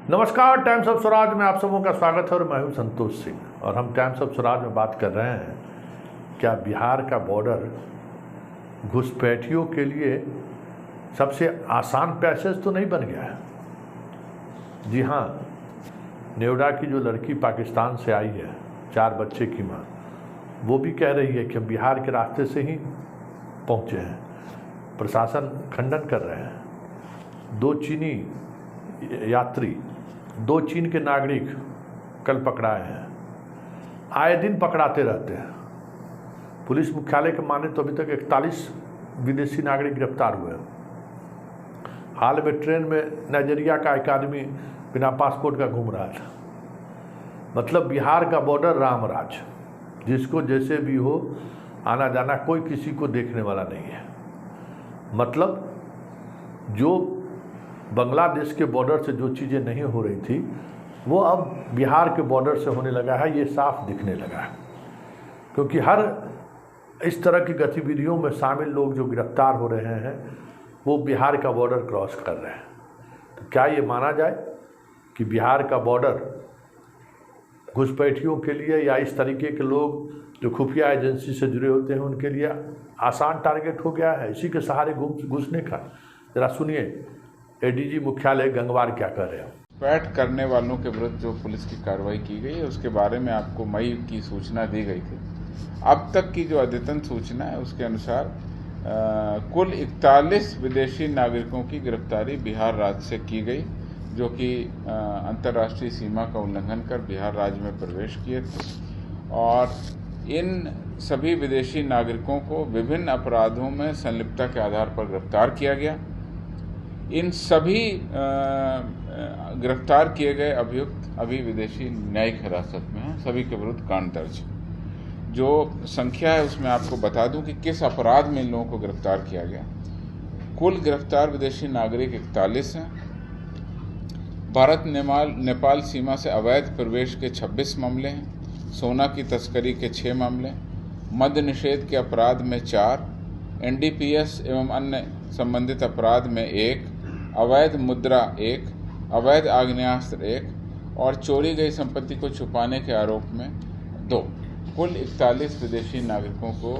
नमस्कार, times of Swaraj में आप सबों का स्वागत है और मैं हूं संतोष सिंह। और हम टाइम्स ऑफ स्वराज में बात कर रहे हैं, क्या बिहार का बॉर्डर घुसपैठियों के लिए सबसे आसान पैसेज तो नहीं बन गया है? जी हाँ, नेवडा की जो लड़की पाकिस्तान से आई है, 4 बच्चे की माँ, वो भी कह रही है कि हम बिहार के रास्ते से ही पहुँचे हैं। प्रशासन खंडन कर रहे हैं। 2 चीनी यात्री, 2 चीन के नागरिक कल पकड़ाए हैं। आए दिन पकड़ाते रहते हैं। पुलिस मुख्यालय के माने तो अभी तक 41 विदेशी नागरिक गिरफ्तार हुए हैं। हाल में ट्रेन में नाइजीरिया का एक आदमी बिना पासपोर्ट का घूम रहा था। मतलब बिहार का बॉर्डर रामराज, जिसको जैसे भी हो आना जाना, कोई किसी को देखने वाला नहीं है। मतलब जो बांग्लादेश के बॉर्डर से जो चीज़ें नहीं हो रही थी, वो अब बिहार के बॉर्डर से होने लगा है। ये साफ दिखने लगा है, क्योंकि हर इस तरह की गतिविधियों में शामिल लोग जो गिरफ्तार हो रहे हैं, वो बिहार का बॉर्डर क्रॉस कर रहे हैं। तो क्या ये माना जाए कि बिहार का बॉर्डर घुसपैठियों के लिए या इस तरीके के लोग जो खुफिया एजेंसी से जुड़े होते हैं उनके लिए आसान टारगेट हो गया है, इसी के सहारे घुसने का? जरा सुनिए एडीजी मुख्यालय गंगवार क्या कर रहे हैं। पैट करने वालों के विरुद्ध जो पुलिस की कार्रवाई की गई है, उसके बारे में आपको मई की सूचना दी गई थी। अब तक की जो अद्यतन सूचना है उसके अनुसार कुल 41 विदेशी नागरिकों की गिरफ्तारी बिहार राज्य से की गई, जो कि अंतर्राष्ट्रीय सीमा का उल्लंघन कर बिहार राज्य में प्रवेश किए थे। और इन सभी विदेशी नागरिकों को विभिन्न अपराधों में संलिप्तता के आधार पर गिरफ्तार किया गया। इन सभी गिरफ्तार किए गए अभियुक्त अभी विदेशी न्यायिक हिरासत में हैं। सभी के विरुद्ध कांड दर्ज। जो संख्या है उसमें आपको बता दूं कि किस अपराध में इन लोगों को गिरफ्तार किया गया। कुल गिरफ्तार विदेशी नागरिक 41 हैं। भारत नेपाल सीमा से अवैध प्रवेश के 26 मामले हैं। सोना की तस्करी के 6 मामले, मद्य निषेध के अपराध में 4, एनडीपीएस एवं अन्य संबंधित अपराध में 1, अवैध मुद्रा 1, अवैध आग्नेयास्त्र 1 और चोरी गई संपत्ति को छुपाने के आरोप में 2। कुल 41 विदेशी नागरिकों को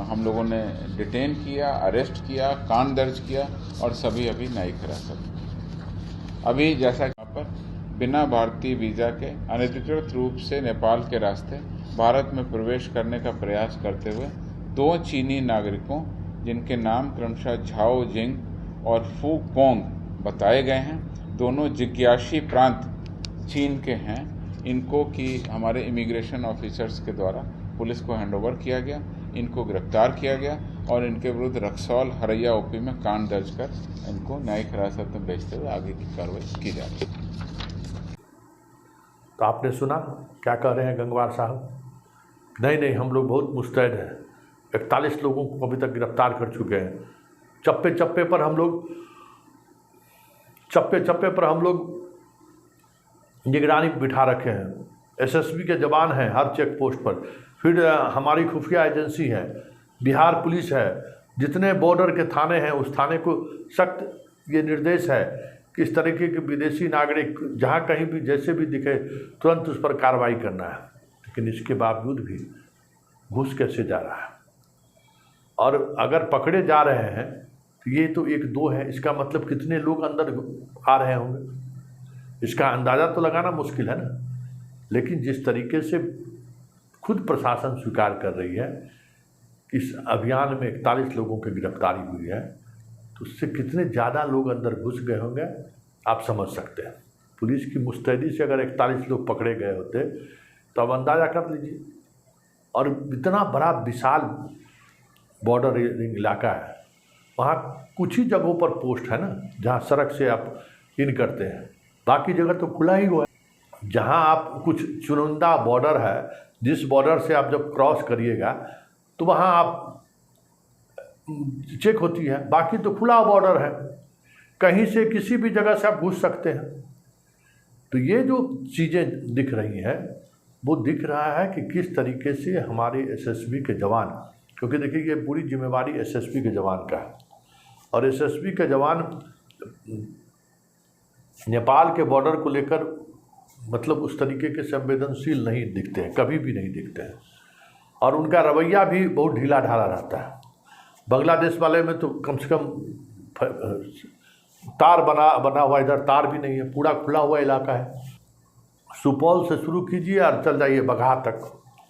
हम लोगों ने डिटेन किया, अरेस्ट किया, कांड दर्ज किया और सभी अभी न्यायिक हिरासत में। अभी जैसा कि पर बिना भारतीय वीज़ा के अनधिकृत रूप से नेपाल के रास्ते भारत में प्रवेश करने का प्रयास करते हुए 2 चीनी नागरिकों, जिनके नाम क्रमशः झाओ जिंग और फू पोंग बताए गए हैं, दोनों जिग्याशी प्रांत चीन के हैं, इनको कि हमारे इमिग्रेशन ऑफिसर्स के द्वारा पुलिस को हैंडओवर किया गया, इनको गिरफ्तार किया गया और इनके विरुद्ध रक्सौल हरैया ओपी में कांड दर्ज कर इनको न्यायिक हिरासत में भेजते हुए आगे की कार्रवाई की जा रही है। तो आपने सुना क्या कह रहे हैं गंगवार साहब? नहीं, हम लोग बहुत मुस्तैद हैं। 41 लोगों को अभी तक गिरफ्तार कर चुके हैं। चप्पे चप्पे पर हम लोग निगरानी बिठा रखे हैं। एसएसबी के जवान हैं हर चेक पोस्ट पर, फिर हमारी खुफिया एजेंसी है, बिहार पुलिस है, जितने बॉर्डर के थाने हैं उस थाने को सख्त ये निर्देश है कि इस तरीके के विदेशी नागरिक जहाँ कहीं भी जैसे भी दिखे तुरंत उस पर कार्रवाई करना है। लेकिन इसके बावजूद भी घुस कैसे जा रहा है? और अगर पकड़े जा रहे हैं तो ये तो 1-2 है, इसका मतलब कितने लोग अंदर आ रहे होंगे, इसका अंदाज़ा तो लगाना मुश्किल है ना। लेकिन जिस तरीके से खुद प्रशासन स्वीकार कर रही है कि इस अभियान में 41 लोगों की गिरफ्तारी हुई है, तो उससे कितने ज़्यादा लोग अंदर घुस गए होंगे आप समझ सकते हैं। पुलिस की मुस्तैदी से अगर 41 लोग पकड़े गए होते तो अब अंदाज़ा कर लीजिए। और इतना बड़ा विशाल बॉर्डर इलाका है, वहाँ कुछ ही जगहों पर पोस्ट है ना जहाँ सड़क से आप इन करते हैं, बाकी जगह तो खुला ही हुआ है। जहाँ आप कुछ चुनिंदा बॉर्डर है, जिस बॉर्डर से आप जब क्रॉस करिएगा तो वहाँ आप चेक होती है, बाकी तो खुला बॉर्डर है, कहीं से किसी भी जगह से आप घुस सकते हैं। तो ये जो चीज़ें दिख रही हैं वो दिख रहा है कि किस तरीके से हमारे एसएसबी के जवान, क्योंकि देखिए ये पूरी जिम्मेवारी एसएसबी के जवान का है और एसएसबी के जवान नेपाल के बॉर्डर को लेकर मतलब उस तरीके के संवेदनशील नहीं दिखते हैं, कभी भी नहीं दिखते हैं, और उनका रवैया भी बहुत ढीला ढाला रहता है। बांग्लादेश वाले में तो कम से कम तार बना हुआ, इधर तार भी नहीं है, पूरा खुला हुआ इलाका है। सुपौल से शुरू कीजिए और चल जाइए बगहा तक,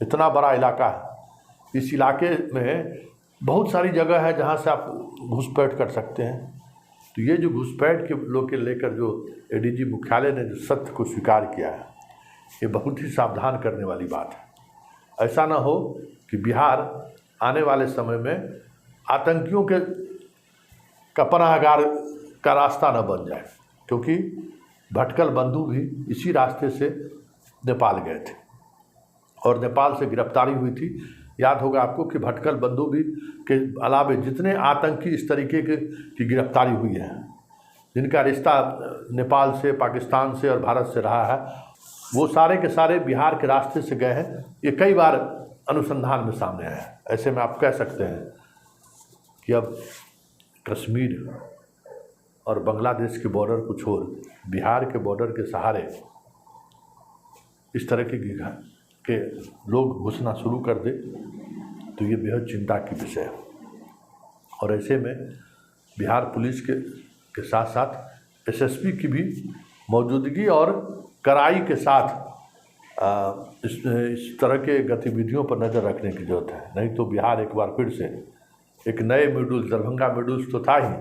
इतना बड़ा इलाका है। इस इलाके में बहुत सारी जगह है जहाँ से आप घुसपैठ कर सकते हैं। तो ये जो घुसपैठ के लोग के लेकर जो एडीजी मुख्यालय ने जो सत्य को स्वीकार किया है, ये बहुत ही सावधान करने वाली बात है। ऐसा ना हो कि बिहार आने वाले समय में आतंकियों का पनाहगार का रास्ता न बन जाए, क्योंकि भटकल बंधु भी इसी रास्ते से नेपाल गए थे और नेपाल से गिरफ्तारी हुई थी। याद होगा आपको कि भटकल बंधु भी के अलावे जितने आतंकी इस तरीके की गिरफ्तारी हुई है, जिनका रिश्ता नेपाल से, पाकिस्तान से और भारत से रहा है, वो सारे के सारे बिहार के रास्ते से गए हैं। ये कई बार अनुसंधान में सामने आया है। ऐसे में आप कह सकते हैं कि अब कश्मीर और बांग्लादेश के बॉर्डर को छोड़ बिहार के बॉर्डर के सहारे इस तरह के लोग घुसना शुरू कर दे तो ये बेहद चिंता की विषय है। और ऐसे में बिहार पुलिस के साथ साथ एसएसपी की भी मौजूदगी और कड़ाई के साथ इस तरह के गतिविधियों पर नज़र रखने की ज़रूरत है। नहीं तो बिहार एक बार फिर से एक नए मॉड्यूल्स, दरभंगा मॉड्यूल्स तो था ही,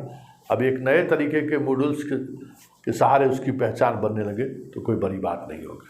अब एक नए तरीके के मॉड्यूल्स के सहारे उसकी पहचान बनने लगे तो कोई बड़ी बात नहीं होगी।